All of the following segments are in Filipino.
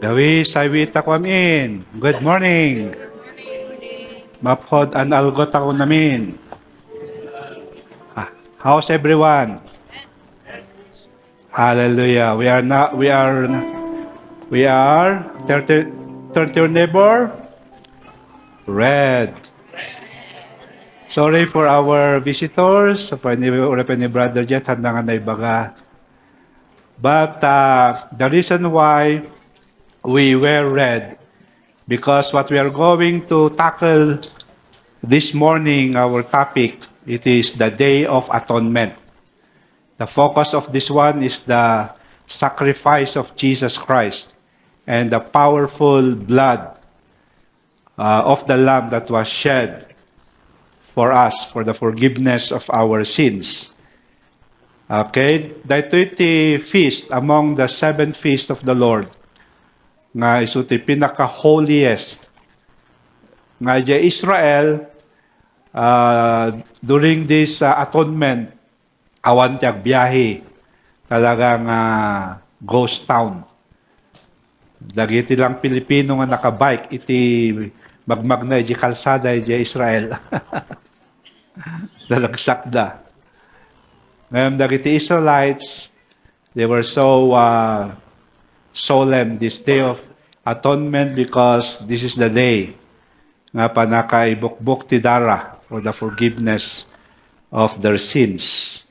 Dawi saywita ko amin. Good morning. Maphod an algot ako namin. How's everyone? Hallelujah. We are 30 your neighbor. Red. Sorry for our visitors. For ni Brother Jet, handa nga na ibaga. But the reason why we wear red, because what we are going to tackle this morning, our topic, it is the Day of Atonement. The focus of this one is the sacrifice of Jesus Christ and the powerful blood of the Lamb that was shed for us, for the forgiveness of our sins. Okay, dahito iti feast among the 7 feasts of the Lord, nga iso ti pinaka-holiest nga di Israel during this atonement, awan tiyag biyahe talagang ghost town. Dagiti lang Pilipino nga nakabike iti magmagna di kalsada di Israel. Dalagsakda. Ngayon dagiti Israelites, they were so solemn this Day of Atonement because this is the day nga panakaibukbuk ti dara for the forgiveness of their sins.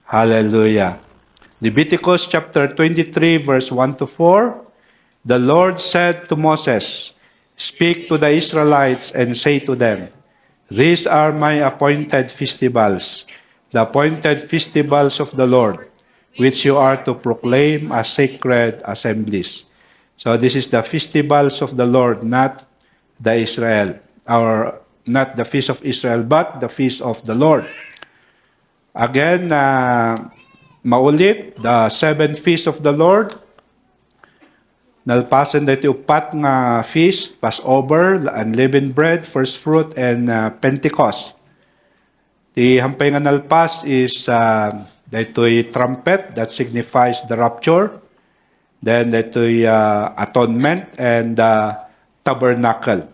Hallelujah. Leviticus chapter 23 verse 1 to 4, the Lord said to Moses, "Speak to the Israelites and say to them, these are my appointed festivals, the appointed festivals of the Lord, which you are to proclaim as sacred assemblies." So this is the festivals of the Lord, not the Israel, or not the feast of Israel, but the feast of the Lord. Again, maulit, the 7 feasts of the Lord, nalpasan dati upat nga feast, Passover, unleavened bread, first fruit, and Pentecost. The hampay nga nalpas is dito'y trumpet that signifies the rapture. Then dito'y atonement and tabernacle.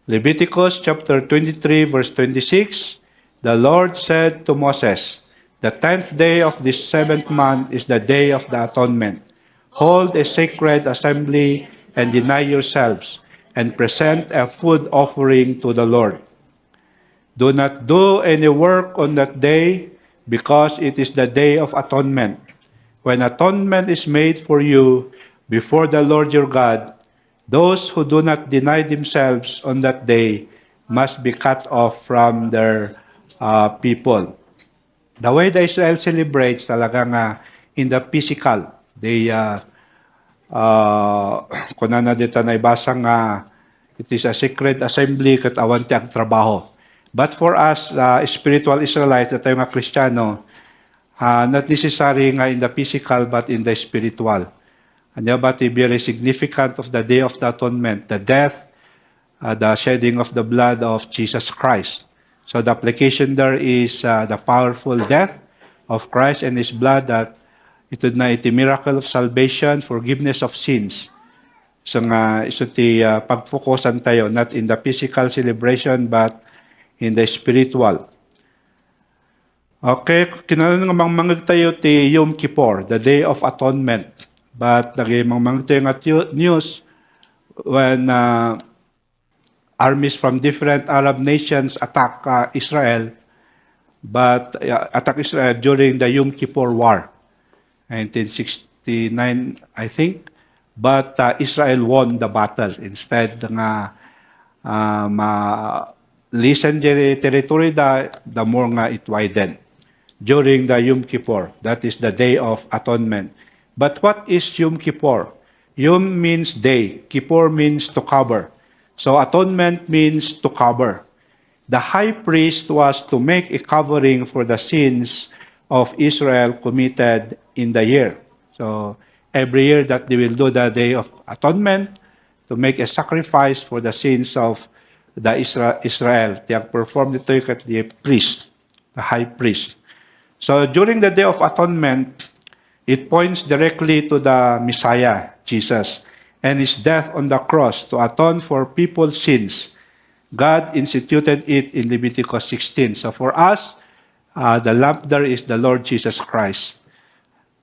Leviticus chapter 23 verse 26, the Lord said to Moses, "The 10th day of this 7th month is the day of the atonement. Hold a sacred assembly and deny yourselves, and present a food offering to the Lord. Do not do any work on that day, because it is the day of atonement, when atonement is made for you before the Lord your God. Those who do not deny themselves on that day must be cut off from their people." The way the Israel celebrates talagang in the physical, they kuna na dito na ibasang it is a sacred assembly kat awan ti ang trabaho. But for us, spiritual Israelites, na tayo nga Kristiyano, not necessary nga in the physical but in the spiritual. Ano ba ti very significant of the Day of the Atonement, the death, the shedding of the blood of Jesus Christ. So the application there is the powerful death of Christ and His blood, that ito na iti miracle of salvation, forgiveness of sins. So nga iso ti pagfokusan tayo, not in the physical celebration but in the spiritual. Okay, kinahanglan nga mangmangag tayo ti Yom Kippur, the Day of Atonement. But lagi mangmangag tayo nga news when armies from different Arab nations attack Israel, but attack Israel during the Yom Kippur War, 1969, I think. But Israel won the battle. Instead nga listen the territory, the more nga it widened during the Yom Kippur. That is the Day of Atonement. But what is Yom Kippur? Yom means day. Kippur means to cover. So atonement means to cover. The high priest was to make a covering for the sins of Israel committed in the year. So every year that they will do the Day of Atonement, to make a sacrifice for the sins of the Israel. They have performed ito at the priest, the high priest. So during the Day of Atonement, it points directly to the Messiah, Jesus. and his death on the cross to atone for people's sins. God instituted it in Leviticus 16. So for us, the lamp there is the Lord Jesus Christ.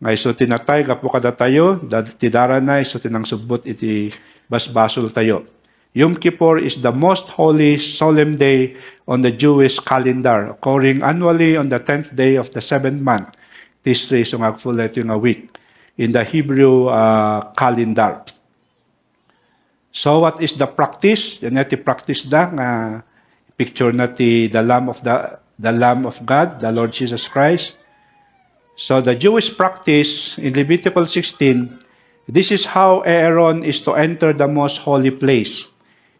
Ngay so tinatay, gapo kada tayo, tidara na, so tinang subot iti basbasol tayo. Yom Kippur is the most holy solemn day on the Jewish calendar, occurring annually on the 10th day of the 7th month. This is yung agfulet yung a week in the Hebrew calendar. So what is the practice? Yan natin practice da nga picture natin the Lamb of God, the Lord Jesus Christ. So the Jewish practice in Leviticus 16, this is how Aaron is to enter the most holy place.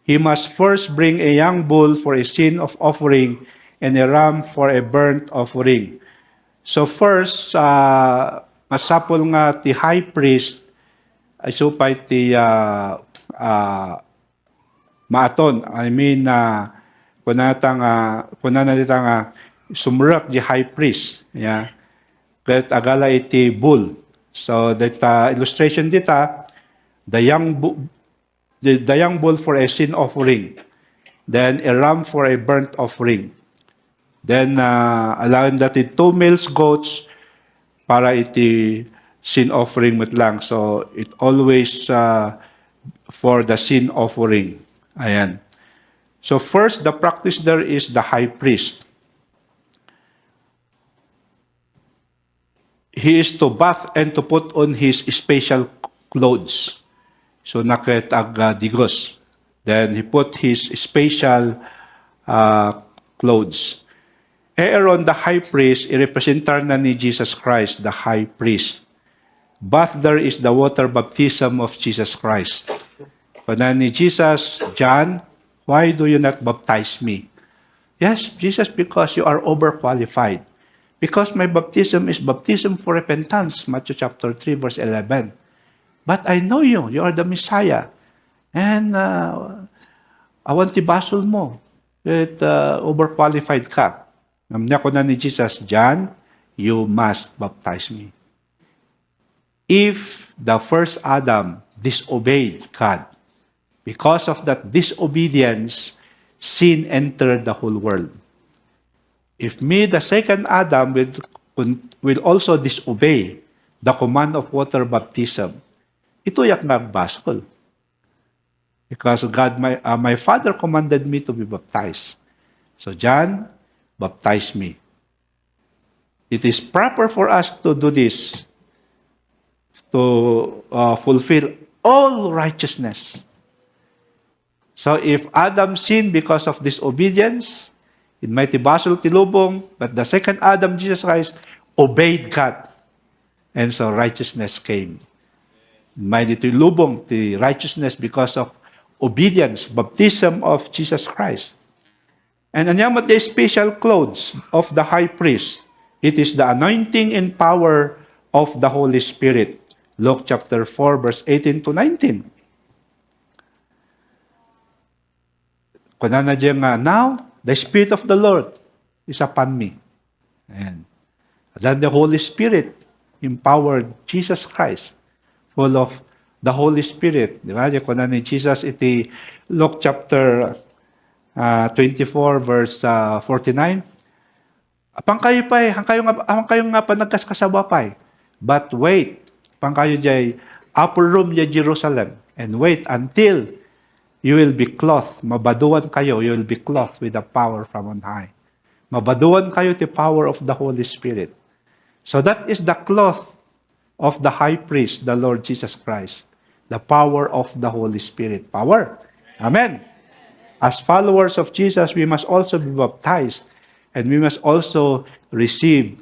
He must first bring a young bull for a sin of offering and a ram for a burnt offering. So first, masapol nga ti high priest ay supay ti maaton. I mean, kunana ditang sumrak di high priest. Yeah. Ket agala iti bull. So that illustration dita, the young bull for a sin offering, then a ram for a burnt offering. Then allowing that 2 male goats para iti sin offering mit lang. So it always for the sin offering. Ayan. So first, the practice there is the high priest. He is to bath and to put on his special clothes. So naketag digos. Then he put his special clothes. Aaron, the high priest, i-representar na ni Jesus Christ, the high priest. Bath there is the water baptism of Jesus Christ. Kuna ni Jesus, John, why do you not baptize me? Yes, Jesus, because you are overqualified. Because my baptism is baptism for repentance, Matthew chapter 3, verse 11. But I know you, you are the Messiah. And I want ibasol mo that overqualified ka. Namnya ko na ni Jesus, John, you must baptize me. If the first Adam disobeyed God, because of that disobedience, sin entered the whole world. If me, the second Adam, will also disobey the command of water baptism, ito yak nagbasol. Because God, my Father commanded me to be baptized. So John, baptize me. It is proper for us to do this, to fulfill all righteousness. So if Adam sinned because of disobedience, it might basol tilubong, but the second Adam, Jesus Christ, obeyed God. And so righteousness came. Might tilubong the righteousness because of obedience, baptism of Jesus Christ. And anyamat the special clothes of the high priest. It is the anointing and power of the Holy Spirit. Luke chapter 4, verse 18 to 19. Kunana diyan nga, now, the Spirit of the Lord is upon me. And then the Holy Spirit empowered Jesus Christ, full of the Holy Spirit. Di ba? Kung na ni Jesus, iti Luke chapter 24, verse 49. Apang kayo pa hang kayo nga pa nagkaskasawa pa But wait, apang kayo jay upper room ya Jerusalem, and wait until you will be clothed, mabaduan kayo, you will be clothed with the power from on high. Mabaduan kayo the power of the Holy Spirit. So that is the cloth of the high priest, the Lord Jesus Christ. The power of the Holy Spirit. Power. Amen. As followers of Jesus, we must also be baptized, and we must also receive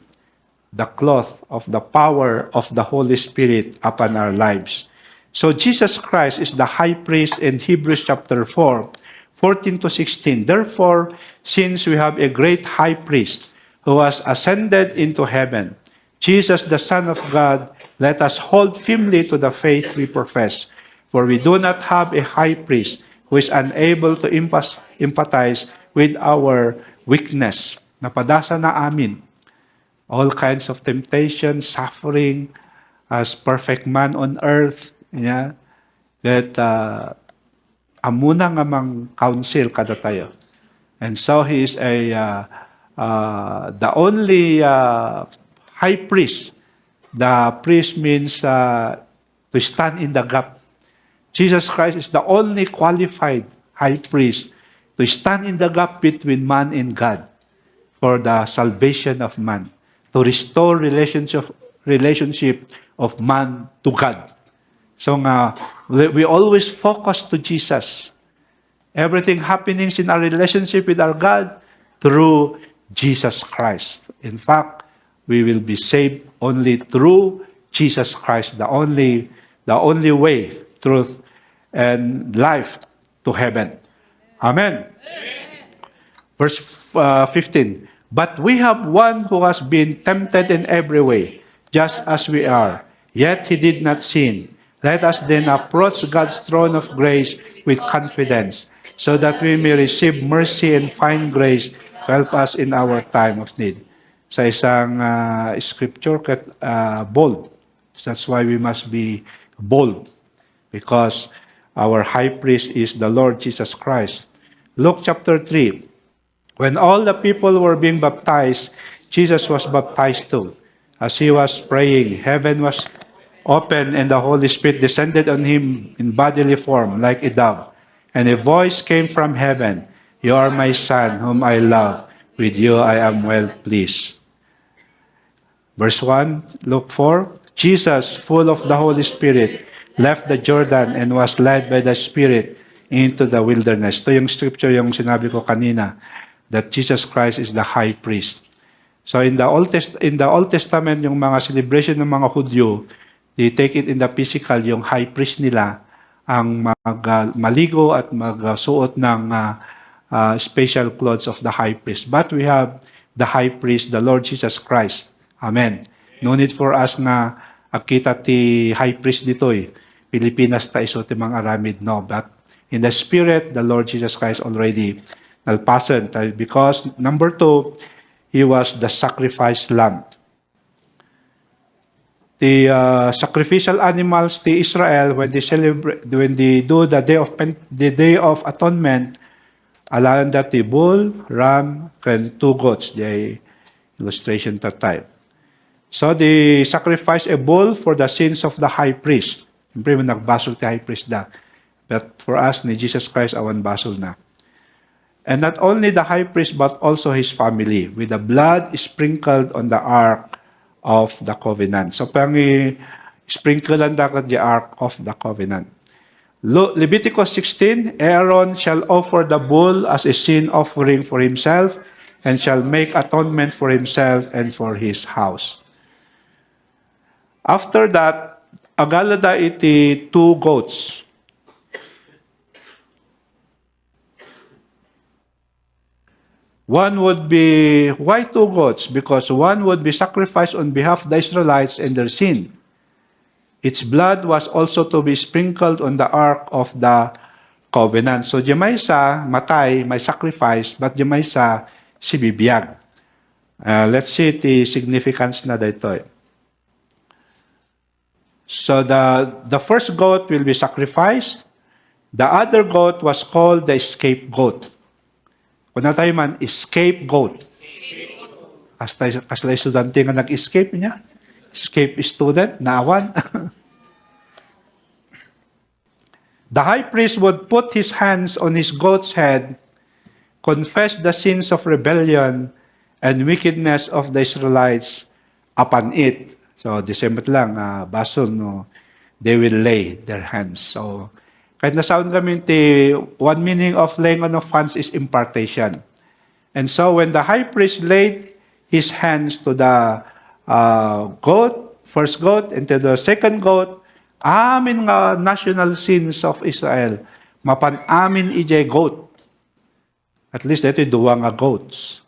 the cloth of the power of the Holy Spirit upon our lives. So Jesus Christ is the high priest in Hebrews chapter 4, 14 to 16. Therefore, since we have a great high priest who has ascended into heaven, Jesus, the Son of God, let us hold firmly to the faith we profess. For we do not have a high priest who is unable to empathize with our weakness. Napadasa na amin all kinds of temptation, suffering, as perfect man on earth. Yeah. that amuna nga mang council kada tayo. And so he is the only high priest. The priest means to stand in the gap. Jesus Christ is the only qualified high priest to stand in the gap between man and God for the salvation of man, to restore relationship of man to God. So we always focus to Jesus. Everything happening in our relationship with our God through Jesus Christ. In fact, we will be saved only through Jesus Christ, the only way, truth, and life to heaven. Amen. Verse 15. But we have one who has been tempted in every way, just as we are, yet he did not sin. Let us then approach God's throne of grace with confidence, so that we may receive mercy and find grace to help us in our time of need. Sa isang scripture, bold. That's why we must be bold, because our high priest is the Lord Jesus Christ. Luke chapter 3. When all the people were being baptized, Jesus was baptized too. As he was praying, heaven was opened and the Holy Spirit descended on him in bodily form like a dove. And a voice came from heaven, "You are my Son, whom I love. With you I am well pleased." Verse 1, Luke 4, Jesus, full of the Holy Spirit, left the Jordan and was led by the Spirit into the wilderness. Ito yung scripture yung sinabi ko kanina, that Jesus Christ is the high priest. So in the Old Testament, yung mga celebration ng mga Hudyo, they take it in the physical, yung high priest nila ang maligo at magsuot ng special clothes of the high priest. But we have the high priest, the Lord Jesus Christ. Amen. No need for us nga akita ti high priest ditoy. Pilipinas ta iso ti mga aramid. No, but in the spirit, the Lord Jesus Christ already nalpasan. Because number 2, he was the sacrificed lamb. The sacrificial animals, the Israel, when they do the day of atonement, alayan that the bull, ram, and 2 goats. The illustration that time. So they sacrifice a bull for the sins of the high priest. Siyempre, nagbasol ti high priest da. But for us, ni Jesus Christ, awan basol na. And not only the high priest, but also his family, with the blood sprinkled on the ark of the covenant. So, sprinklean dapat the ark of the covenant. Leviticus 16, Aaron shall offer the bull as a sin offering for himself, and shall make atonement for himself and for his house. After that, agalada iti 2 goats. One would be, why 2 goats? Because one would be sacrificed on behalf of the Israelites and their sin. Its blood was also to be sprinkled on the ark of the covenant. So, may sa matay, may sacrifice, but may sa si bibiyag. Let's see the significance na dito. So, the first goat will be sacrificed. The other goat was called the scapegoat. Kung na tayo man, scapegoat. Kasla estudyante nga nag-escape niya. Escape student, naawan. The high priest would put his hands on his goat's head, confess the sins of rebellion and wickedness of the Israelites upon it. So, December lang, basol, no, they will lay their hands. So, kahit nasaon kami, one meaning of laying on of hands is impartation. And so, when the high priest laid his hands to the first goat, and to the second goat, amin nga national sins of Israel, mapan amin ijay goat. At least, ito duwa nga goats.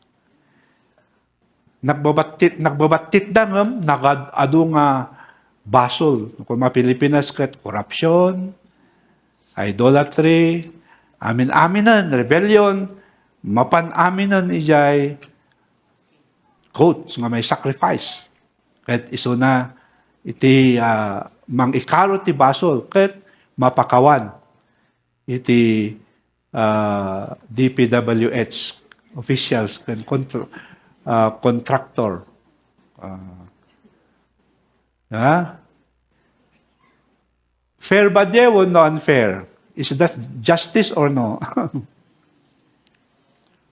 Nagbabatit dangam, nagado nga basol. Kung mga Pilipinas, corruption, idolatry, aminan, rebellion, mapan-aminan ijay goats nga may sacrifice. Kahit iso na iti mang ikaro ti basol. Kahit mapakawan iti DPWH officials and contractor. Fair ba o no unfair? Is that justice or no?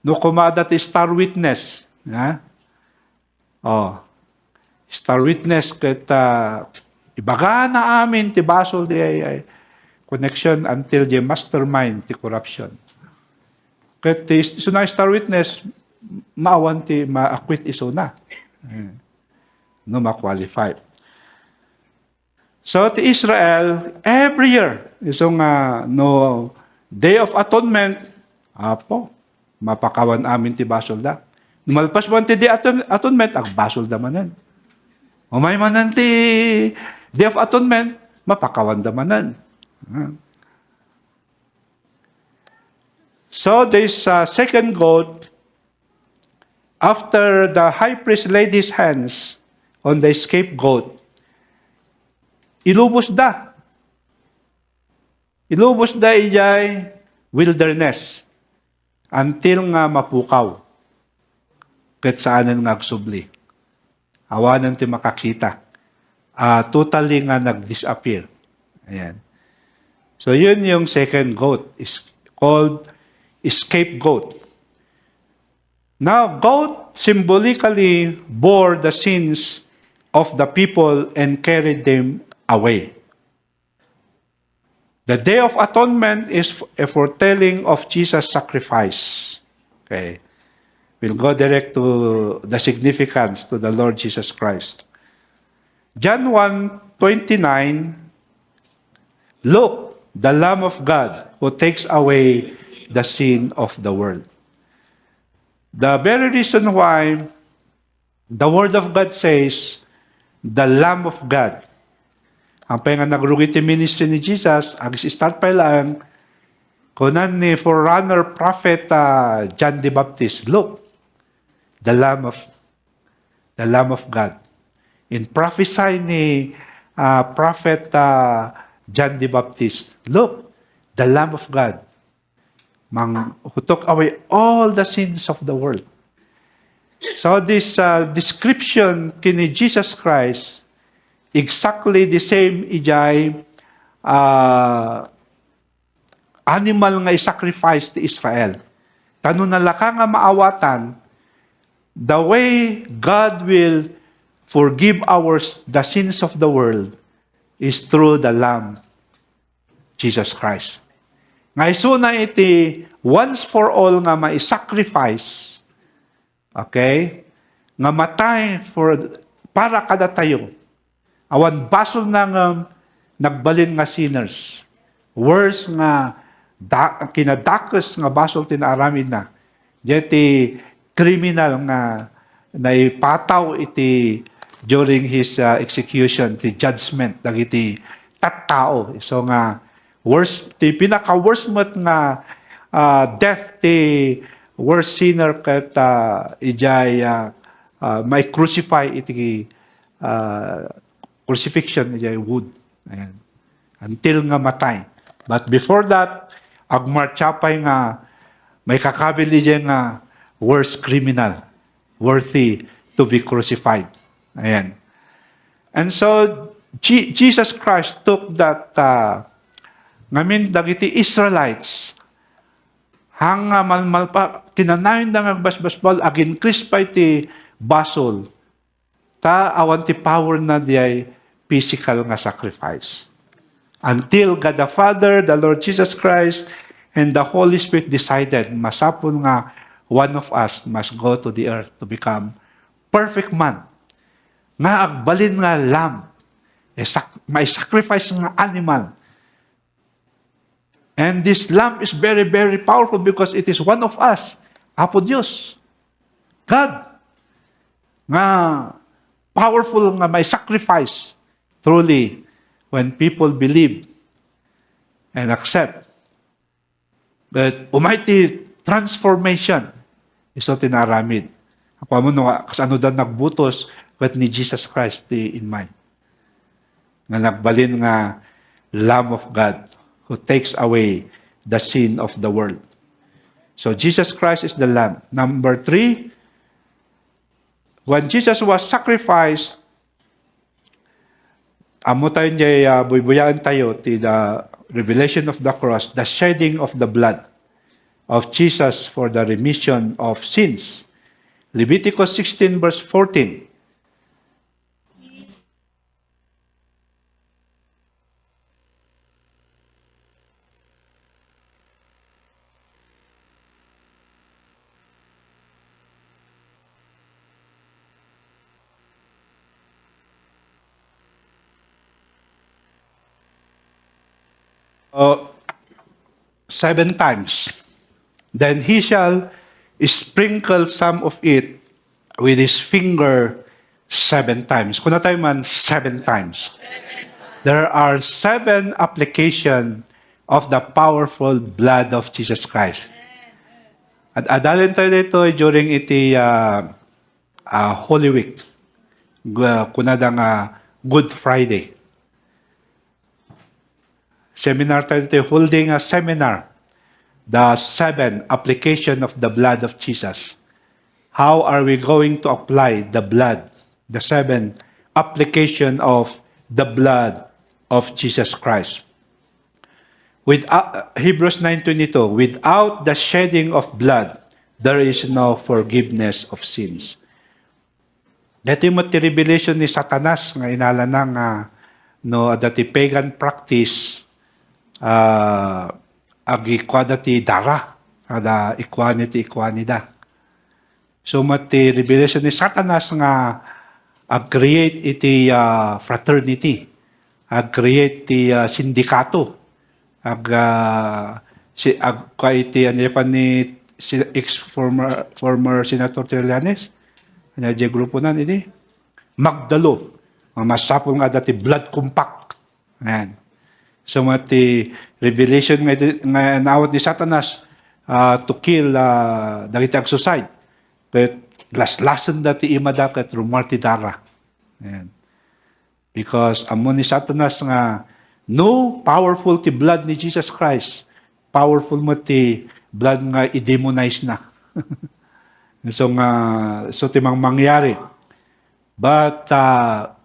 No kumada ti star witness. Star witness ket ibaga na amin ti basol di ay connection until the mastermind ti corruption. Ket ti sunay star witness maawan ti ma-acquit isuna. No ma-qualify. So ti Israel every year isong no Day of Atonement mapakawan amin ti basol da. Numalpas man ti Day Atonement agbasol da manen. Umay manan ti Day of Atonement mapakawan da manen. So this second goat, after the high priest laid his hands on the scapegoat, ilubos da. Ilubos da ijay wilderness until nga mapukaw. Ket saanan nga agsubli. Awanan ti makakita. Totally nga nag-disappear. Ayan. So yun yung second goat. Is called scapegoat. Now, goat symbolically bore the sins of the people and carried them away. The Day of Atonement is a foretelling of Jesus' sacrifice. Okay. We'll go direct to the significance to the Lord Jesus Christ. John 1:29, look, the Lamb of God who takes away the sin of the world. The very reason why the Word of God says, the Lamb of God. Ang nga nagrugi ti ministry ni Jesus, start pa lang, kunan ni forerunner prophet John the Baptist, look, the Lamb of God. In prophesy ni prophet John the Baptist, look, the Lamb of God, who took away all the sins of the world. So this description kini Jesus Christ, exactly the same ijay animal nga sacrifice ti Israel. Tano na laka nga maawatan, the way God will forgive the sins of the world is through the Lamb, Jesus Christ. Nga iso na iti once for all nga mai-sacrifice, okay, nga matay para kada tayo. Awan basol na nga nagbalin nga sinners. Worse nga kinadakos nga basol tinaaramid na. Yeti criminal nga naipataw iti during his execution, the judgment dagiti tattao. So nga worst ti pinaka-worst mat nga death ti worst sinner ket ijay may crucify iti crucifixion ijay wood. Ayan. Until nga matay. But before that, agmarchapay nga may kakabili dyan nga worst criminal worthy to be crucified. Ayan. And so Jesus Christ took that ngamin dagiti Israelites hanga malmal pa kinanayon da agbasbasbal agin crispy ti basol ta awan ti power na diay physical nga sacrifice until God the Father, the Lord Jesus Christ, and the Holy Spirit decided masapul nga one of us must go to the earth to become perfect man nga agbalin nga lamb may sacrifice nga animal. And this lamb is very, very powerful because it is one of us. Apo Diyos. God. Nga powerful nga may sacrifice. Truly, when people believe and accept. But almighty transformation iso tinaramid. Ako mo nga kasano dan nagbutos but ni Jesus Christ in mind. Nga nagbalin nga Lamb of God who takes away the sin of the world. So Jesus Christ is the Lamb. Number 3, when Jesus was sacrificed, amo tayo niya, buyaan tayo, the revelation of the cross, the shedding of the blood of Jesus for the remission of sins. Leviticus 16 verse 14. Uh, 7 times. Then he shall sprinkle some of it with his finger 7 times. Kung na tayo man, 7 times. There are 7 application of the powerful blood of Jesus Christ. At adalin tayo dito during iti Holy Week. Kunadang Good Friday. Seminar tayo dito, holding a seminar. The 7 application of the blood of Jesus. How are we going to apply the blood, the 7 application of the blood of Jesus Christ? With Hebrews 9:22, without the shedding of blood, there is no forgiveness of sins. Dito yung revelation ni Satanas nga inala ng dati pagan practice ag-equality dara, ada equality. So mati revelation ni Satanas nga ag-create iti fraternity, ag-create ti sindikato, iti ni former Senator Trillanes, di grupo nan ini Magdalo, masapol nga dati blood compact. Ayan. So mati revelation nga naawat ni Satanas to kill dagiti ag-suicide. But laslasan dati imada ket rumarti dara. Ayan. Because amon ni Satanas nga no powerful ti blood ni Jesus Christ. Powerful mo ti blood nga i-demonize na. So timang mangyari. But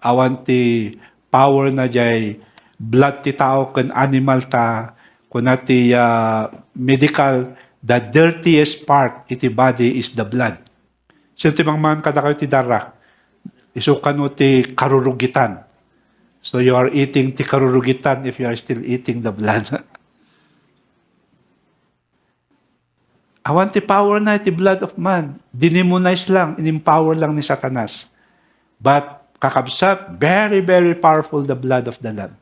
awan ti power na jay blood ti tao ken animal ta kunati medical, the dirtiest part iti body is the blood. So timang man kada kayo ti dara. Isukan mo ti karurugitan. So you are eating ti karurugitan if you are still eating the blood. Awan ti power na ti blood of man. Dinimonize lang, in-empower lang ni Satanas. But kakabsat, very, very powerful the blood of the Lamb.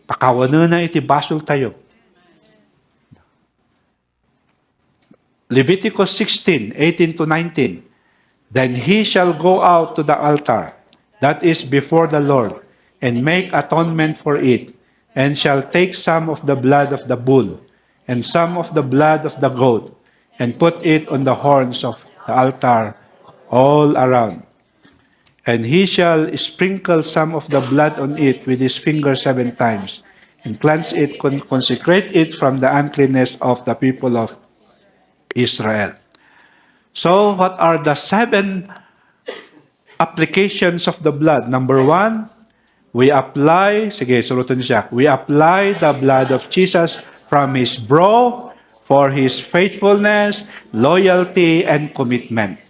Pakawanan na iti basol tayo. Leviticus 16, 18 to 19. Then he shall go out to the altar that is before the Lord and make atonement for it, and shall take some of the blood of the bull and some of the blood of the goat and put it on the horns of the altar all around. And he shall sprinkle some of the blood on it with his finger 7 times, and cleanse it, consecrate it from the uncleanness of the people of Israel. So, what are the 7 applications of the blood? Number 1, we apply, sige, sulutan niyo siya, we apply the blood of Jesus from his brow for his faithfulness, loyalty, and commitment.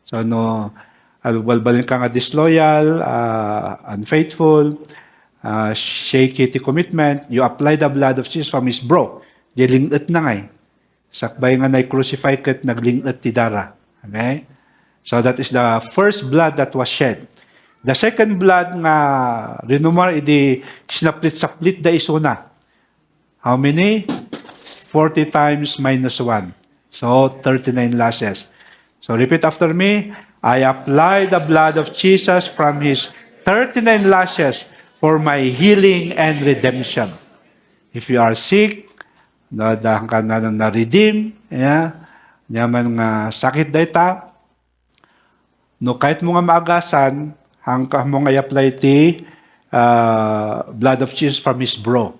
So, balbalin ka nga disloyal, unfaithful, shaky ti commitment, you apply the blood of Jesus from his brow. Di lingat na nga eh. Sakbay nga na-crucify kat naglingat ti dara. Okay? So that is the first blood that was shed. The second blood nga rinumar, idi sinaplit-saplit da isuna. How many? 40 times minus 1. So 39 lashes. So repeat after me. I apply the blood of Jesus from his 39 lashes for my healing and redemption. If you are sick, dahang ka na redeem, yaman nga sakit dayta, no kahit mo nga maagasan, hangka mo nga i-apply ti blood of Jesus from his brow.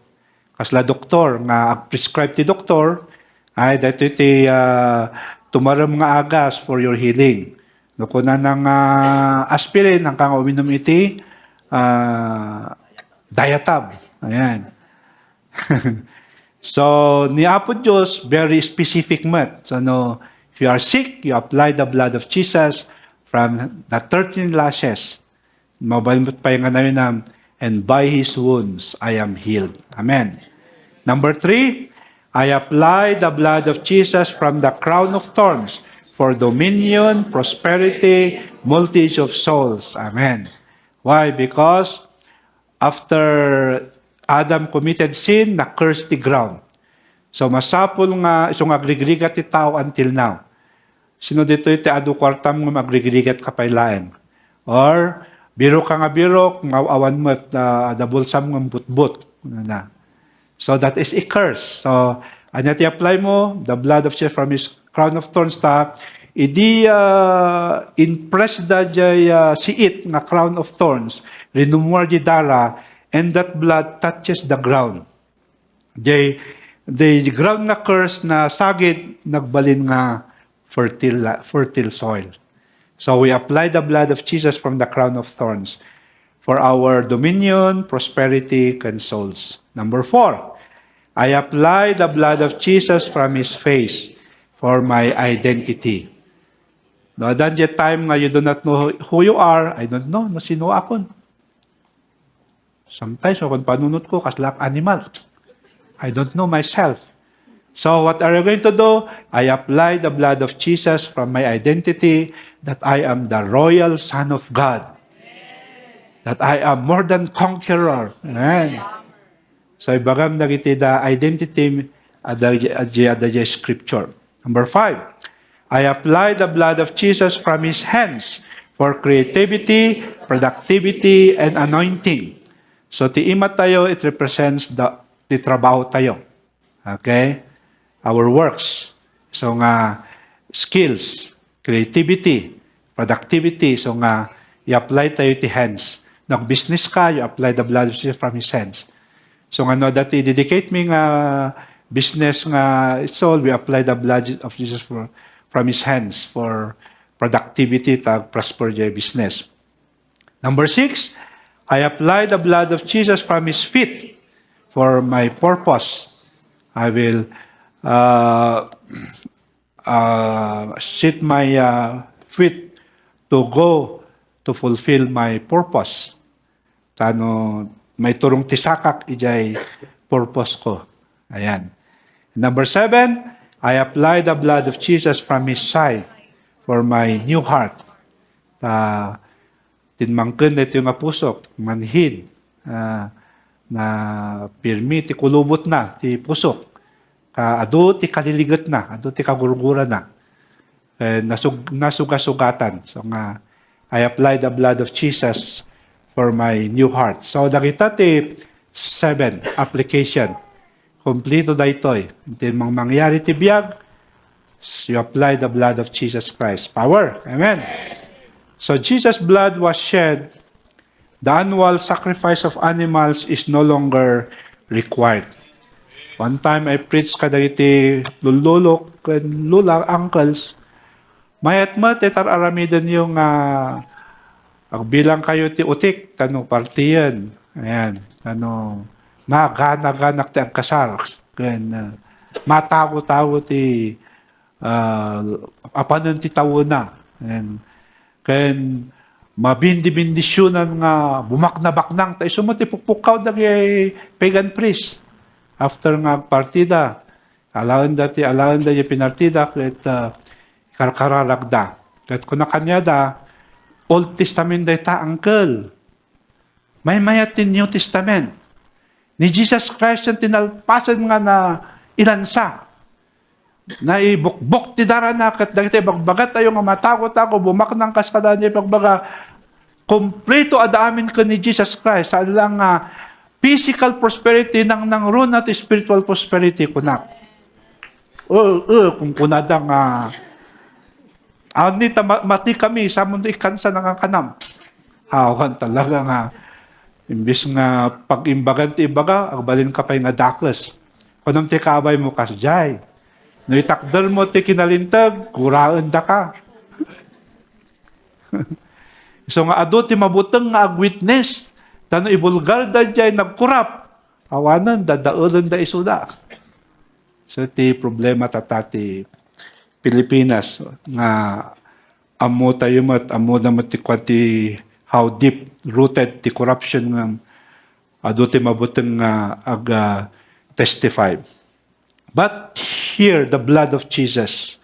kasla doktor nga prescribe ti doktor ay dito iti tumaram nga agas for your healing. No kuna ng aspirin ang kang uminom iti Diatab. Ayan. So, ni Apo Diyos, very specific mat. So, no, if you are sick, you apply the blood of Jesus from the 13 lashes. Mabalimot pa yung na yun and by His wounds, I am healed. Amen. Number 3, I apply the blood of Jesus from the crown of thorns for dominion, prosperity, multitude of souls. Amen. Why? Because after Adam committed sin, na-curse the ground. So masapol nga, isong agrigrigat ti tao until now. Sino dito iti adu kwartam nga magrigrigat kapailaen? Or, biro ka nga biro, awan mo at adabulsam nga butbut. Na. So that is a curse. So, anya ti apply mo, the blood of Jesus from His crown of thorns ta, idi impress da jay siit nga crown of thorns, renumwar di dara, and that blood touches the ground. The ground na curse na sagit, nagbalin nga fertile soil. So we apply the blood of Jesus from the crown of thorns for our dominion, prosperity, and souls. Number 4, I apply the blood of Jesus from His face for my identity. No, then the time nga you do not know who you are, I don't know, no sino akon. Sometimes, kung panunod ko, kaslak animal. I don't know myself. So, what are you going to do? I apply the blood of Jesus from my identity that I am the royal Son of God. That I am more than conqueror. Amen. So, ibagam nagiti the identity at the scripture. Number 5, I apply the blood of Jesus from His hands for creativity, productivity, and anointing. So, ti imat tayo, it represents the trabaho tayo. Okay? Our works. So, nga, skills, creativity, productivity. So, nga, i-apply tayo ti hands. Nag-business ka, you apply the blood of Jesus from His hands. So, nga, no, dati, dedicate me nga business nga, it's all, we apply the blood of Jesus from His hands for productivity, tag prosper your business. Number 6, I apply the blood of Jesus from His feet for my purpose. I will sit my feet to go to fulfill my purpose. Tano, may turong tisakak ijay purpose ko. Ayan. Number 7, I apply the blood of Jesus from His side for my new heart. Tinmangken ito yung pusok, manhid, na pirmi, ti kulubot na, ti pusok. Ado ti kaliligat na, ado ti kagurgura na. Nasugasugatan. So nga, I apply the blood of Jesus for my new heart. So dagita ti 7, application. Kompleto da ito'y. Hindi mangyari ti biyag, you apply the blood of Jesus Christ. Power. Amen. So Jesus' blood was shed. The annual sacrifice of animals is no longer required. One time I preached kada iti lululok and lulang uncles. Mayat mat itar aramidan yung bilang kayo ti utik, tano partiyan. Ayan, tano maganak ti ang kasal. Ken matago-tago ti apanan ti tawo na. Ken mabindi-bindisyonan nga bumakna-baknang tayo sumuti pukpukaw dagi pagan priest. After nga partida, alawan da yung pinartida ket karkararagda. Ket kuna kanyada, Old Testament da ita uncle. May mayat tin New Testament. Ni Jesus Christ ang tinalpasan nga na ilansa. Na ibukbok ti dara na ket dagiti bagbagat tayo nga matakot ako bumaknang kaskada niya pagbaga kompleto adaamin ko ni Jesus Christ sa lang physical prosperity nang ron at spiritual prosperity kunak. Kung kunada nga anita mati kami sa mundo ikansa nang kanam. Awan talaga nga Imbis nga pag-imbagan ti ibaga, agbalin ka pa'y nga dakles. Kunam ti kabay mo kasjay. No itakdal mo ti kinalintag, kuraan da ka. So nga ado ti mabuteng nga ag-witness, tano ibulgar da jay nagkurap, awanan dadaulan da isuda. So ti problema tatati Pilipinas nga amo tayo mat amo na ti how deep rooted ti corruption nga ado ti mabuteng nga testify. But here the blood of Jesus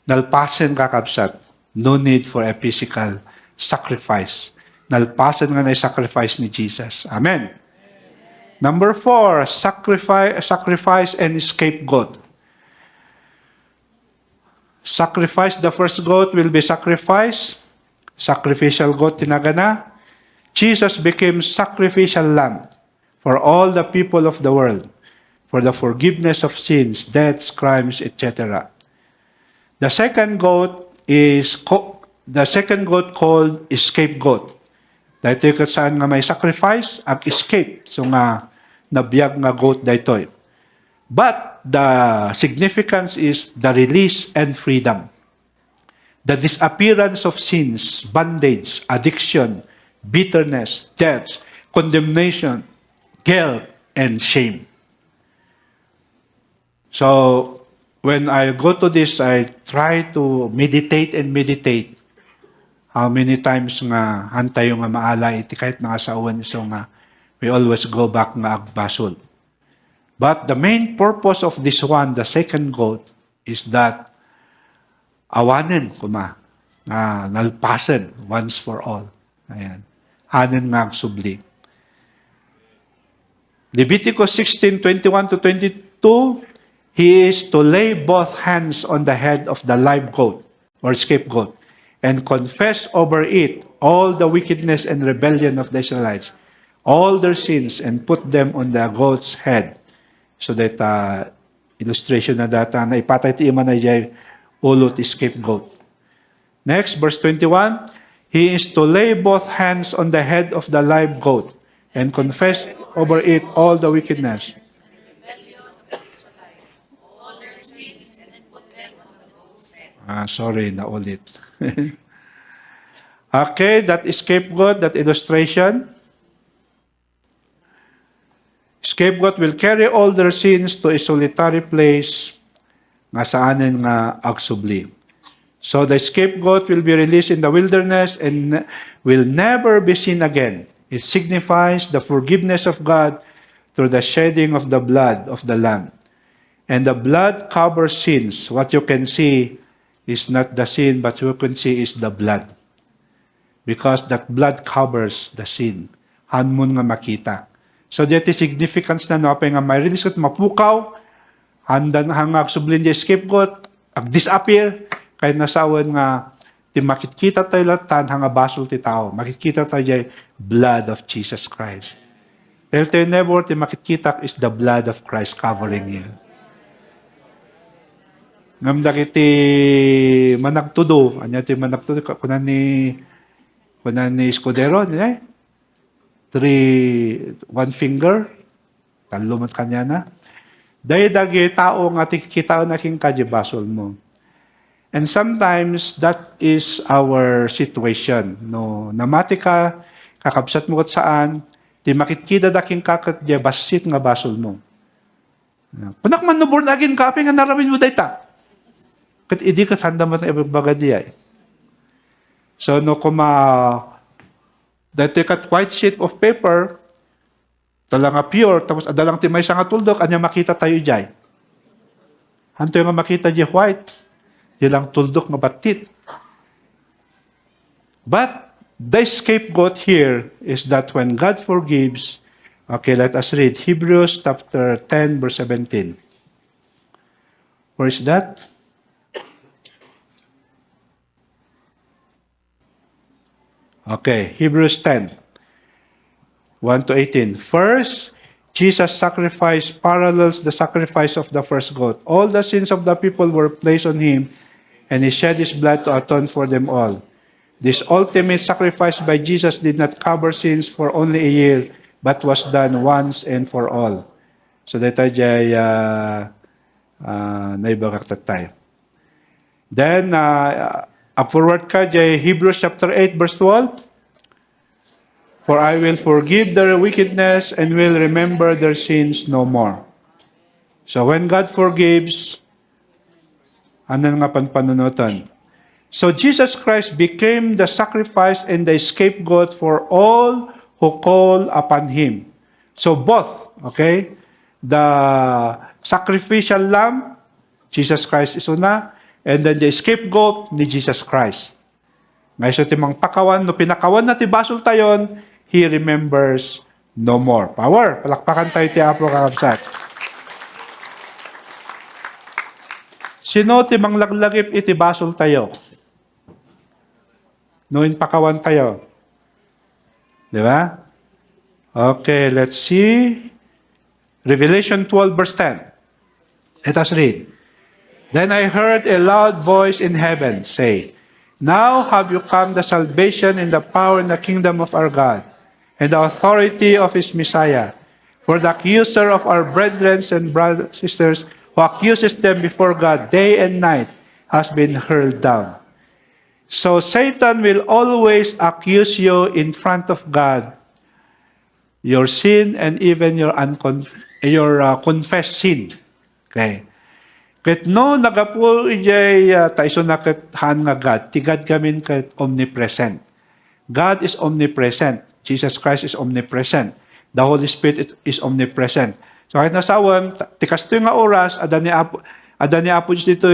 nalpasen kakabsat, no need for a physical sacrifice. Nalpasen nga na sacrifice ni Jesus. Amen. Number 4, sacrifice and scapegoat. Sacrifice, the first goat will be sacrificed. Sacrificial goat tinagana. Jesus became sacrificial lamb for all the people of the world, for the forgiveness of sins, deaths, crimes, etc. The second goat called scapegoat. Dahito yung saan nga may sacrifice, ang escape. So nga, nabiyag nga goat dahito. But the significance is the release and freedom. The disappearance of sins, bondage, addiction, bitterness, debts, condemnation, guilt, and shame. So, when I go to this, I try to meditate how many times nga hantayo nga maala iti kahit nga sa uwan so nga we always go back nga agbasol. But the main purpose of this one, the second goat, is that awanen kuma na nalpasen once for all. Ayan. Hanen nga agsubli. Leviticus 16:21 to 22, he is to lay both hands on the head of the live goat or scapegoat and confess over it all the wickedness and rebellion of the Israelites, all their sins, and put them on the goat's head. So that illustration na data na ipatay ti ima na jay ulot scapegoat. Next, verse 21, he is to lay both hands on the head of the live goat and confess over it all the wickedness. Sorry, naulit. Okay, that scapegoat, that illustration. Scapegoat will carry all their sins to a solitary place nga saanen nga agsubli. So the scapegoat will be released in the wilderness and will never be seen again. It signifies the forgiveness of God through the shedding of the blood of the Lamb. And the blood covers sins. What you can see is not the sin, but you can see is the blood. Because that blood covers the sin. Hanmun nga makita. So that is significance na no, nga may release at mapukaw, handan hangag sublin di scapegoat, ag-disappear, kahit nasawan nga, ti makikita tayo latan, hanga basol ti tao, makikita tayo di blood of Jesus Christ. Tell tayo never, ti makikita is the blood of Christ covering you. Ngamda kiti managtudo, anya ti managtudo, kunan ni Escudero, one finger, talumat kanya na. Dahil dagi tao nga tikita na king kadibasol mo. And sometimes that is our situation. No, namati ka, kakabsat mo kat saan, di makitkita da king kakat di basit nga basol mo. Panak man no born again ka, nga naramin mo dayta. Kat idi kat handa mo na ibabaga diya. So no dahil kat white sheet of paper, talaga pure, tapos adalang timay sa nga tuldok, anya makita tayo dyan. Hanto yung makita dyan white, di lang tuldok nga batit. But the scapegoat here is that when God forgives, okay, let us read Hebrews chapter 10, verse 17. Where is that? Okay, Hebrews 10, 1 to 18. First, Jesus' sacrifice parallels the sacrifice of the first goat. All the sins of the people were placed on him, and he shed his blood to atone for them all. This ultimate sacrifice by Jesus did not cover sins for only a year, but was done once and for all. So dito jay naibagaktat tayo. Then, up forward ka jay Hebrews chapter 8 verse 12. For I will forgive their wickedness and will remember their sins no more. So when God forgives, ano nga panunutan? So Jesus Christ became the sacrifice and the scapegoat for all who call upon Him. So both, okay? The sacrificial lamb, Jesus Christ is una, and then the scapegoat ni Jesus Christ. Ngayon sa timang pakawan, no pinakawan na ti basol tayon, He remembers no more. Power! Palakpakan tayo ti Apo kakabsat. Sino ti manglaglagip iti basol tayo? Noon pakawan tayo. Di ba? Okay, let's see. Revelation 12 verse 10. Let us read. Then I heard a loud voice in heaven say, Now have you come the salvation and the power and the kingdom of our God, and the authority of His Messiah. For the accuser of our brethren and brothers sisters, who accuses them before God day and night, has been hurled down. So Satan will always accuse you in front of God, your sin and even your confessed sin. Okay. Ket no nagapo ijay taiso na ket han nga God, ti God gamin ket omnipresent. God is omnipresent. Jesus Christ is omnipresent. The Holy Spirit is omnipresent. So kahit nasawan, tikas ito nga oras, adan ni Apo dito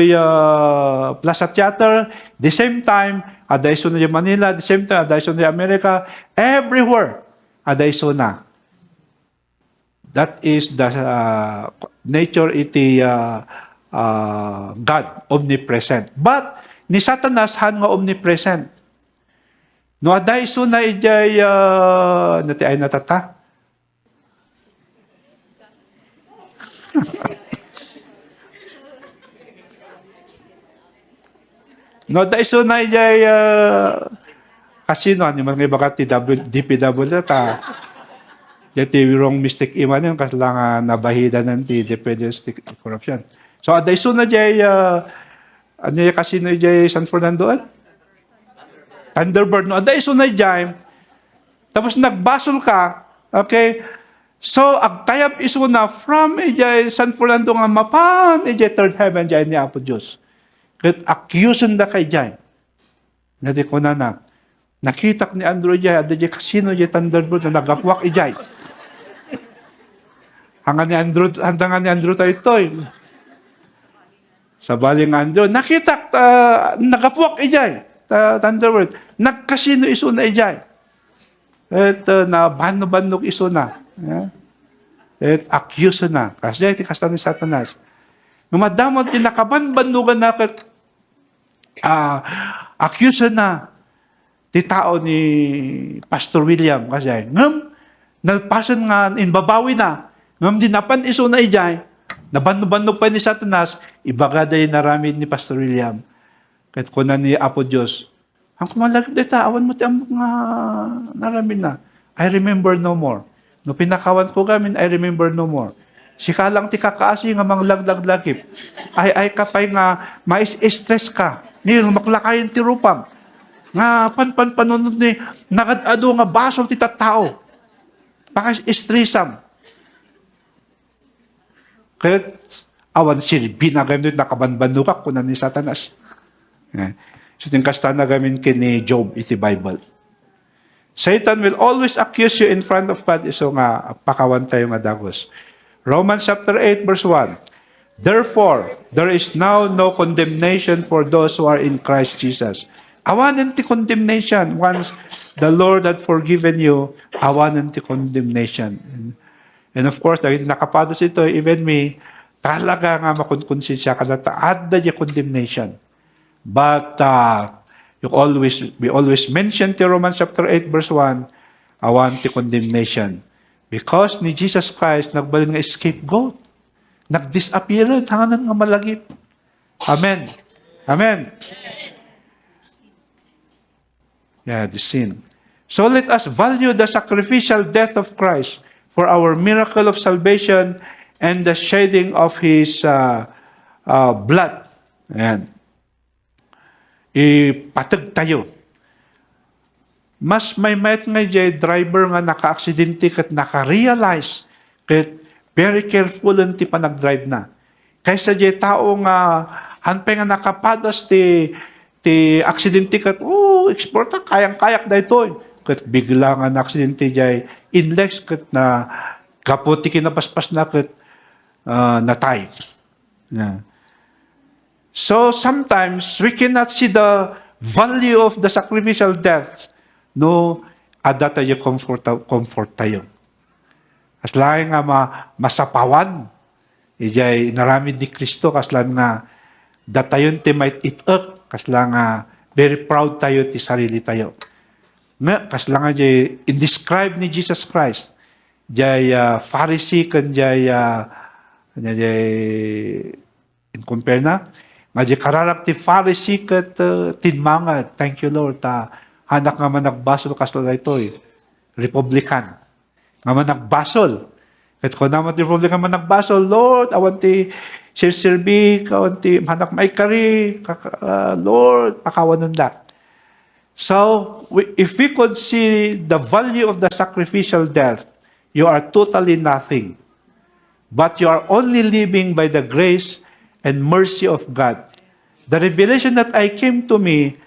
Plaza Theater, the same time, ada iso na Manila, the same time, ada iso na America, everywhere, ada iso na. That is the nature iti God, omnipresent. But, ni Satanas, han nga omnipresent. No aday so na ijay nati ay natata. No aday so na ijay kasino ani mga bagati DPW ta. Dati wrong mistake iman yung kaslang nabahida ng Dependence Corruption. So aday so na jay ano yung kasino ijay San Fernando at? Thunderbird, no? Aday so na dyan. Tapos nagbasol ka, okay? So, agtayap iso na from ijay San Fernando nga mapan, ijay third heaven dyan ni Apo Diyos. Kat accusing na kay dyan. Nadi ko na. Nakitak ni Andrew dyan, aday kasino ijay Thunderbird na nagapwak ijay. Hangan ni Andrew tayo ito'y. Sa baling Andrew, nakitak, nagapwak ijay. Thunderbird, nagkasino iso na ijay. At na bano-banog iso na. At accuse na. Kasi iti kasta ni Satanas. Numadamot din nakaban-banugan na accuse na ti tao ni Pastor William. Kasi nagpasan nga inbabawi na. Ngam dinapan iso na ijay. Nabano-banog pa ni Satanas. Ibagaday na rami ni Pastor William. Kahit kunan ni Apo Diyos, ang kumalagip dito, awan mo ti amok nga naramin na. I remember no more. No pinakawan ko gamin, I remember no more. Sika lang ti kakaasi nga manglaglaglagip. Ay kapay nga mais-stress ka. Ngayon, maklakayin ti rupam. Nga panunod ni nagadado nga baso ti tattao. Paka-stressam. Kahit awan si binagay nito nakabanbando ka kunan ni Satanas. So, tingkasta na gamin kini Job, iti Bible. Satan will always accuse you in front of God. So nga, pakawan tayo nga dagos. Romans chapter 8, verse 1. Therefore, there is now no condemnation for those who are in Christ Jesus. Awanan ti condemnation. Once the Lord had forgiven you, awanan ti condemnation. And of course, dahil nakapados ito, even me, talaga nga makunkonsensya ka na taad na condemnation. But we always mention ti Romans chapter 8 verse 1, awan ti condemnation. Because ni Jesus Christ nagbalik nga scapegoat. Nag-disappear, hanganan nga malagip. Amen. Amen. Yeah, the sin. So let us value the sacrificial death of Christ for our miracle of salvation and the shedding of His blood. Ayan. Ipatag tayo. Mas may mayat nga driver nga naka-aksidente kat naka-realize kat very careful ti pa nag-drive na. Kaysa tao nga hanpay nga nakapadas ti aksidente kat, exporta, kayang-kayak da ito. Kat bigla nga na-aksidente inlex kat na kaputi kinapaspas na kat natay. Yeah. So sometimes we cannot see the value of the sacrificial death. No, ada tayo comfort tayo. As lang nga masapawan, ijay naramid ni Kristo, kaslan nga datayon ti might it up, kaslan nga very proud tayo ti sarili tayo. Nga, kaslan nga jay indescribe ni Jesus Christ, jay Pharisee kan jay in compare na, nga jay kararap ti Pharisee kat tinmanga, thank you Lord, hanak nga man nagbasol kasla ito Republican. Nga man nagbasol. At kung naman ti Republican man nagbasol, Lord, awan ti sirbi, awan ti hanak maikari, Lord, pakawan nunda. So, if we could see the value of the sacrificial death, you are totally nothing. But you are only living by the grace and mercy of God. The revelation that I came to me,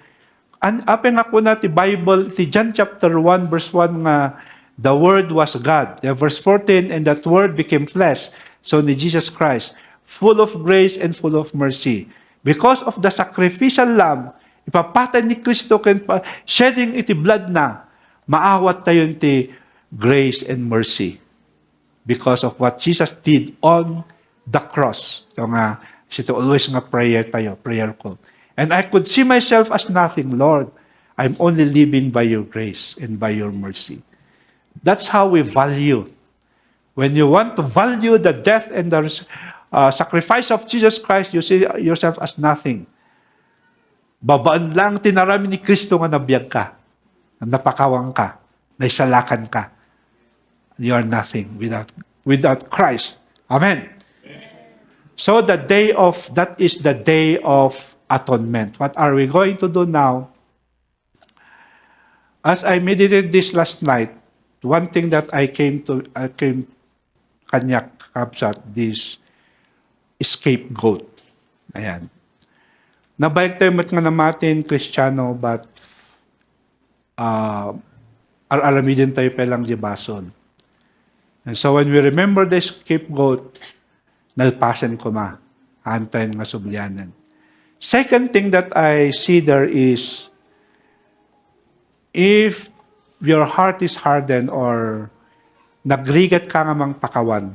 apeng ako na ti Bible, ti John chapter 1, verse 1 nga, the Word was God. Verse 14, and that Word became flesh. So ni Jesus Christ, full of grace and full of mercy. Because of the sacrificial lamb, ipapatay ni Kristo, shedding iti blood na, maawat tayo ti grace and mercy. Because of what Jesus did on the cross. So nga, ito always nga prayer tayo, prayer call. And I could see myself as nothing, Lord. I'm only living by your grace and by your mercy. That's how we value. When you want to value the death and the sacrifice of Jesus Christ, you see yourself as nothing. Babaan lang tinarami ni Kristo nga nabiyag ka, napakawang ka, naisalakan ka. You are nothing without Christ. Amen. So that is the day of atonement. What are we going to do now? As I meditated this last night, one thing that I came kanyak kapsat, this scapegoat. Ayan. Nabayag tayo mat nga namatin, Kristiyano, but alamidin tayo pelang di bason. And so when we remember the scapegoat, nalpasan ko antayin nga sublyanan. Second thing that I see there is, if your heart is hardened or nagrigat ka nga mang pakawan,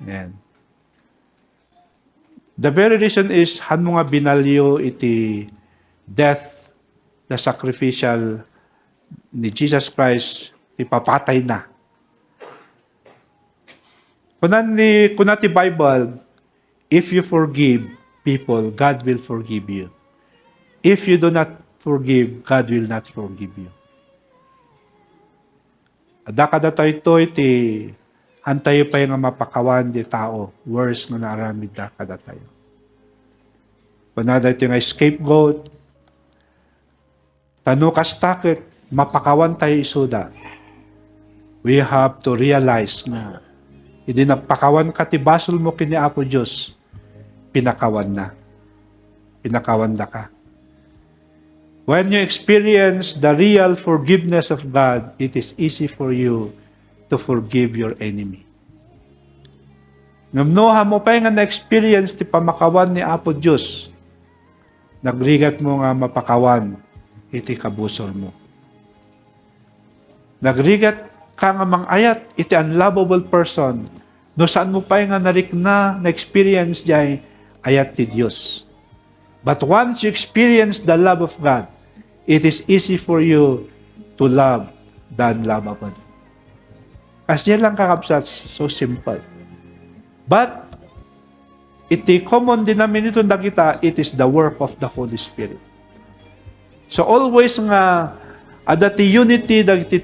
yan. The very reason is, han mo nga binalyo iti death, the sacrificial ni Jesus Christ, ipapatay na. Kunan ti Bible, if you forgive people, God will forgive you. If you do not forgive, God will not forgive you. Adakada tayo iti antayo pa yung mapakawan di tao, worse nga naaramid dakada tayo. Kunada ito yung scapegoat, tanukas takit, mapakawan tayo isuda. We have to realize na hindi napakawan ka ti basol mo kini Apo Diyos, pinakawan na. Pinakawan na ka. When you experience the real forgiveness of God, it is easy for you to forgive your enemy. Ngamnoha mo pa nga na-experience ti pamakawan ni Apo Diyos, nagrigat mo nga mapakawan iti kabusol mo. Nagrigat ka nga mangayat iti unlovable person, no saan mo pa nga narikna na-experience jay ayat ti Diyos. But once you experience the love of God, it is easy for you to love the unlovable. As yan lang kakapsat, so simple. But, iti common denominator na kita, it is the work of the Holy Spirit. So always nga, that the unity, the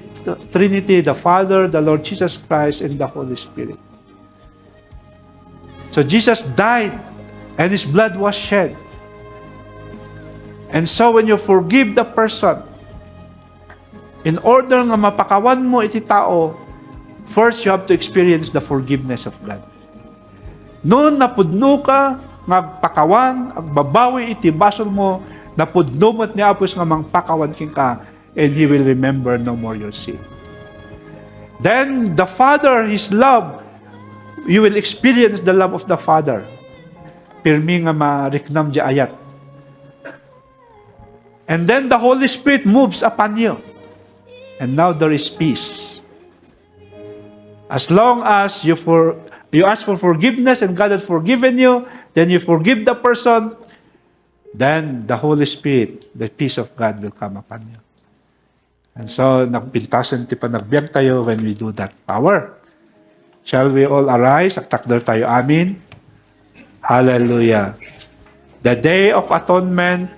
Trinity, the Father, the Lord Jesus Christ, and the Holy Spirit. So Jesus died, and His blood was shed. And so when you forgive the person, in order nga mapakawan mo iti tao, first you have to experience the forgiveness of God. Noon napudno ka, ngagpakawan, agbabawi iti basol mo, napudno mo't ni Apos nga mangpakawan king ka, and He will remember no more your sin. Then the Father, His love, you will experience the love of the Father. Pirmi nga mariknam di ayat. And then the Holy Spirit moves upon you. And now there is peace. As long as you ask for forgiveness and God has forgiven you, then you forgive the person, then the Holy Spirit, the peace of God will come upon you. And so, nagpintasan ti panagbiag tayo when we do that power. Shall we all arise? Agtakder tayo. Amin. Hallelujah. The Day of Atonement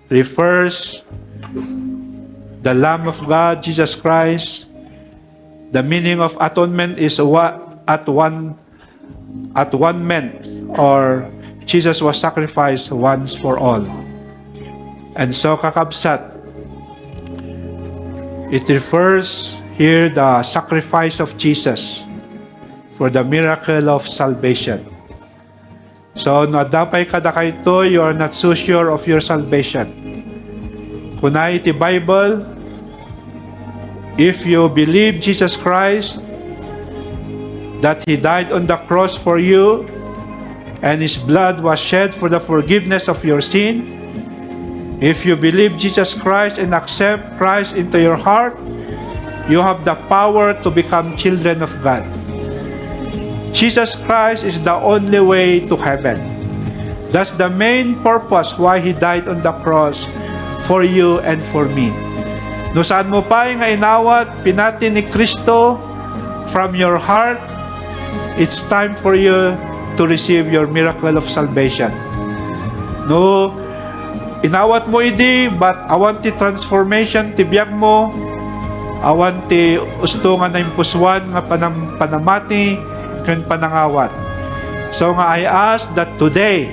refers the Lamb of God, Jesus Christ. The meaning of atonement is at one meant, or Jesus was sacrificed once for all. And so, kakabsat, it refers here the sacrifice of Jesus for the miracle of salvation. So, nadapay kada kayto, you are not so sure of your salvation. Kunay iti Bible, if you believe Jesus Christ, that He died on the cross for you, and His blood was shed for the forgiveness of your sin, if you believe Jesus Christ and accept Christ into your heart, you have the power to become children of God. Jesus Christ is the only way to heaven. That's the main purpose why He died on the cross for you and for me. No saan mo pa nga inawat, pinati ni Kristo from your heart, it's time for you to receive your miracle of salvation. No, inawat mo idi, but awan ti transformation, ti biyak mo, awan ti ustungan na impuswan, nga panamati, kan panangawat. So nga I ask that today,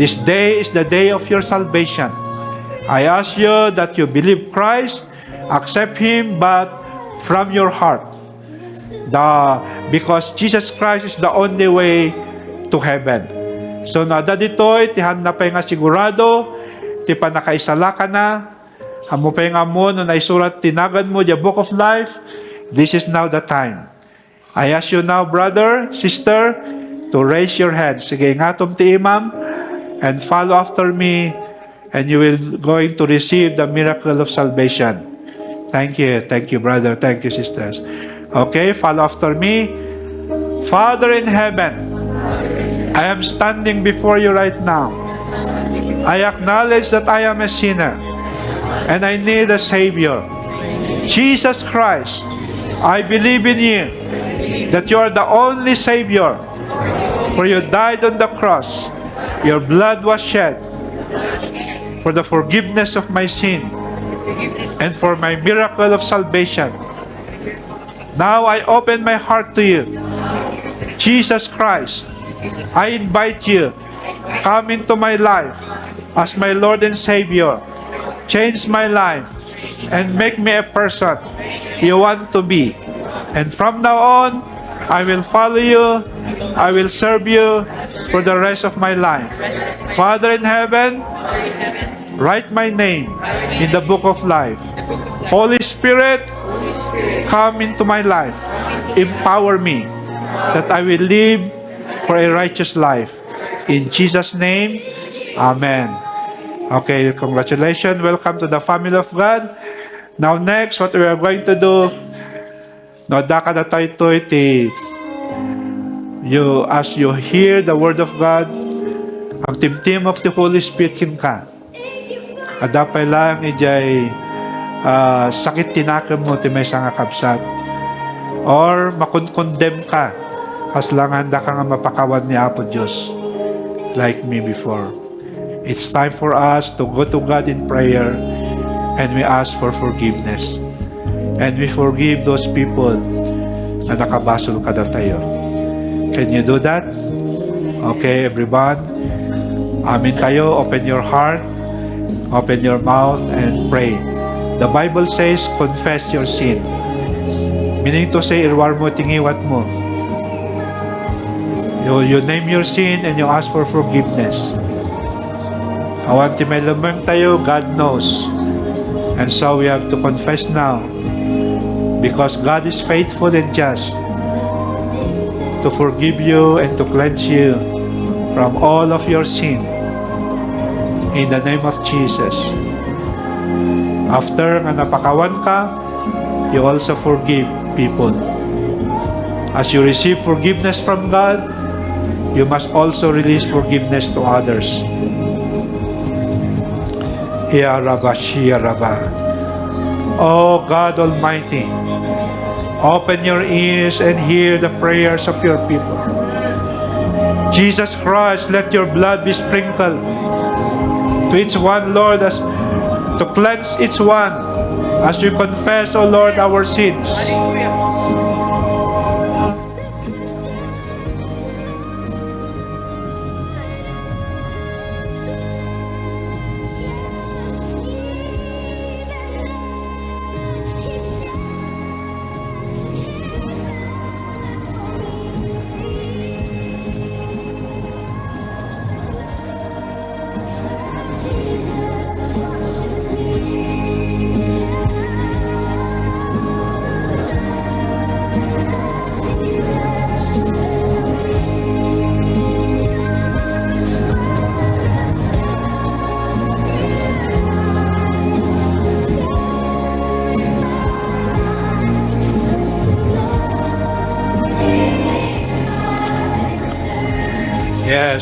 this day is the day of your salvation. I ask you that you believe Christ, accept Him, but from your heart. Because Jesus Christ is the only way to heaven. So nada ditoy, tihan na pa nga sigurado, ti panakaisala ka na, hamo pa nga mo, no naisurat tinagan mo, the book of life, this is now the time. I ask you now, brother, sister, to raise your hands. Sige, ngatom ti imam, and follow after me, and you will going to receive the miracle of salvation. Thank you, brother. Thank you, sisters. Okay, follow after me. Father in heaven, I am standing before you right now. I acknowledge that I am a sinner, and I need a Savior. Jesus Christ, I believe in you, that you are the only Savior, for you died on the cross. Your blood was shed for the forgiveness of my sin and for my miracle of salvation. Now I open my heart to you. Jesus Christ, I invite you, come into my life as my Lord and Savior. Change my life and make me a person you want to be. And from now on, I will follow you, I will serve you for the rest of my life. Father in heaven, write my name in the book of life. Holy Spirit, come into my life. Empower me that I will live for a righteous life. In Jesus' name, Amen. Okay, congratulations. Welcome to the family of God. Now next, what we are going to do, daka na tayo iti, as you hear the word of God, ang timtim of the Holy Spirit kin ka. Adapay lang ijay sakit tinakam mo ti may nga kabsat. Or makondem ka, as lang handa ka nga mapakawan ni Apo Diyos, like me before. It's time for us to go to God in prayer and we ask for forgiveness. And we forgive those people na nakabasol kada tayo. Can you do that? Okay, everyone. Amin kayo. Open your heart. Open your mouth and pray. The Bible says, confess your sin. Meaning to say, irwar mo, tingiwat mo. You name your sin and you ask for forgiveness. Awan ti may lamang tayo, God knows. And so we have to confess now. Because God is faithful and just to forgive you and to cleanse you from all of your sin. In the name of Jesus. After nga napakawan ka, you also forgive people. As you receive forgiveness from God, you must also release forgiveness to others. Ya Rabba, Shia Rabba. Oh God Almighty, open your ears and hear the prayers of your people. Jesus Christ, let your blood be sprinkled to each one, Lord, as to cleanse each one as we confess, O Lord, our sins.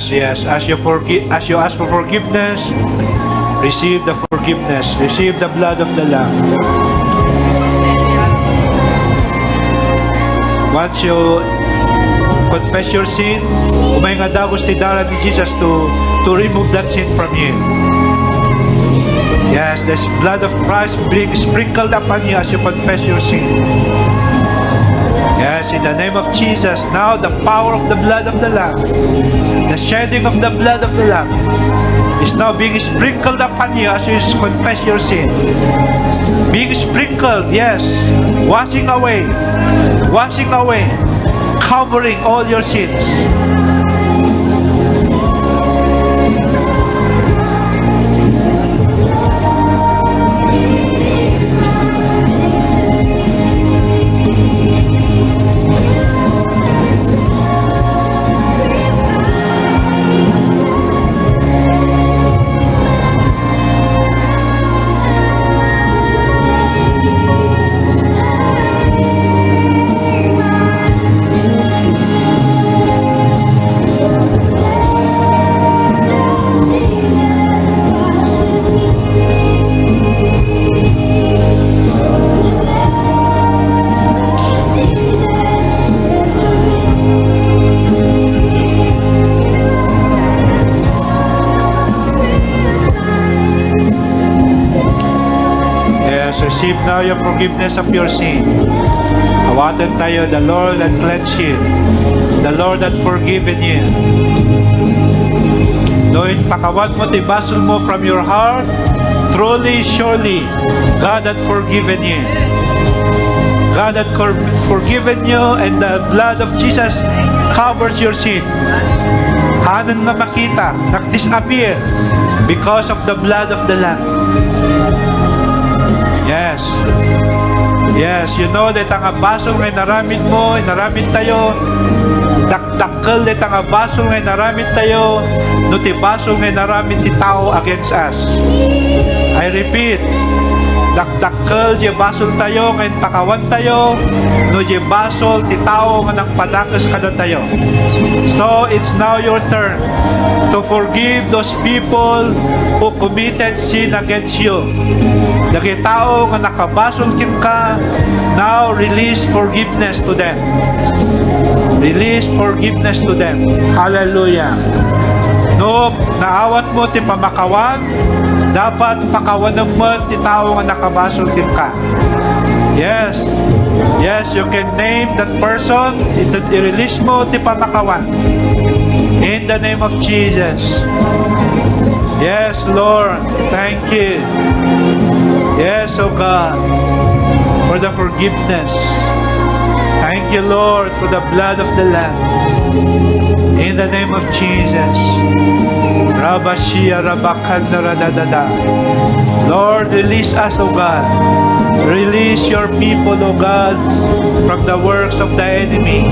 Yes. As you ask for forgiveness, receive the forgiveness. Receive the blood of the Lamb. Once you confess your sin, umay nga dagos ti dara ni Jesus to remove that sin from you. Yes, the blood of Christ being sprinkled upon you as you confess your sin. Yes, in the name of Jesus, now the power of the blood of the Lamb, the shedding of the blood of the Lamb, is now being sprinkled upon you as you confess your sin. Being sprinkled, yes, washing away, covering all your sins. Receive now your forgiveness of your sin. Awatan tayo, the Lord that cleansed you, the Lord that forgiven you. Noin pakawat mo ti basol mo from your heart, truly, surely, God had forgiven you. God had forgiven you, and the blood of Jesus covers your sin. Hanan na makita, nag-disappear because of the blood of the Lamb. Yes, you know that ang abasol ngay naramid mo, naramid tayo, dakdakkel that ang abasol ngay naramid tayo, no ti basol ngay naramid ti tao against us. I repeat, dakdakkel di basol tayo, ngay takawan tayo, no di basol ti tao nga nang padakas kada tayo. So, it's now your turn to forgive those people who committed sin against you. Dagi tao nga nakabasol kin ka, now release forgiveness to them. Release forgiveness to them. Hallelujah. No, naawat mo ti pamakawan, dapat pakawanang mo ti tao nga nakabasol ka. Yes. Yes, you can name that person. I-release mo ti panakawan. In the name of Jesus. Yes, Lord. Thank you. Yes, oh God, for the forgiveness. Thank you, Lord, for the blood of the Lamb. In the name of Jesus. Rabashia Rabakandradadada. Lord, release us, O God. Release your people, O God, from the works of the enemy.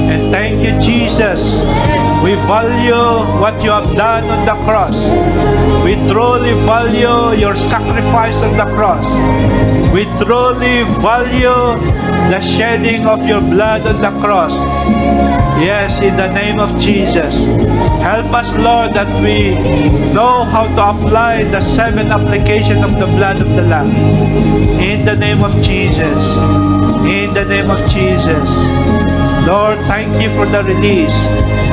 And thank you, Jesus. We value what you have done on the cross. We truly value your sacrifice on the cross. We truly value the shedding of your blood on the cross. Yes, in the name of Jesus. Help us, Lord, that we know how to apply the 7 application of the blood of the Lamb. In the name of Jesus. In the name of Jesus. Lord, thank you for the release,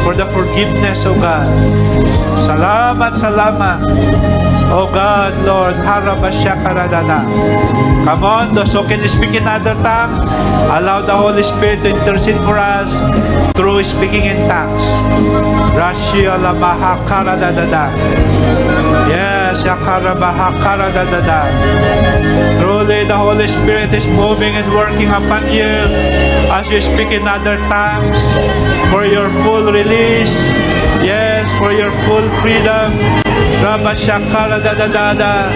for the forgiveness, O God. Salamat, salamat. O God, Lord, harabashakaradana. Come on, those who can speak in other tongue, allow the Holy Spirit to intercede for us through speaking in tongues. Rashia labahakaradadada. Yes, yakarabahakaradadada. Truly, the Holy Spirit is moving and working upon you as you speak in other tongues for your full release. Yes, for your full freedom. Rabashakaradadada.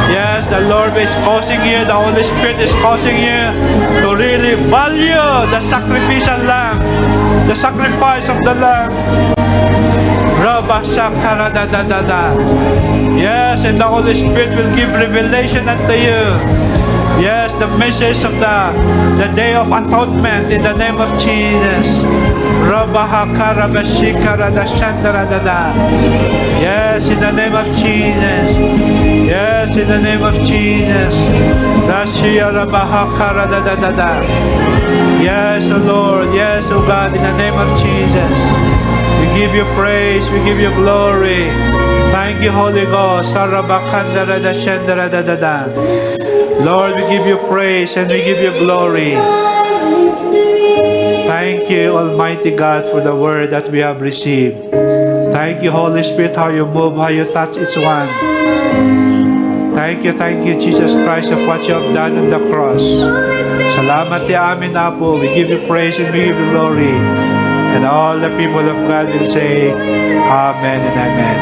Yes, the Lord is causing you, the Holy Spirit is causing you to really value the sacrificial lamb, the sacrifice of the lamb. Rabashakaradadada. Yes, and the Holy Spirit will give revelation unto you. Yes, the message of the Day of Atonement in the name of Jesus. Yes, in the name of Jesus. Yes, in the name of Jesus. Yes, O Lord. Yes, O God, in the name of Jesus. We give you praise. We give you glory. Thank you, Holy Ghost. Lord, we give you praise and we give you glory. Thank you, Almighty God, for the word that we have received. Thank you, Holy Spirit, how you move, how you touch each one. Thank you, Jesus Christ, of what you have done on the cross. Salamat ti amin, Apo. We give you praise and we give you glory. And all the people of God will say, Amen and Amen.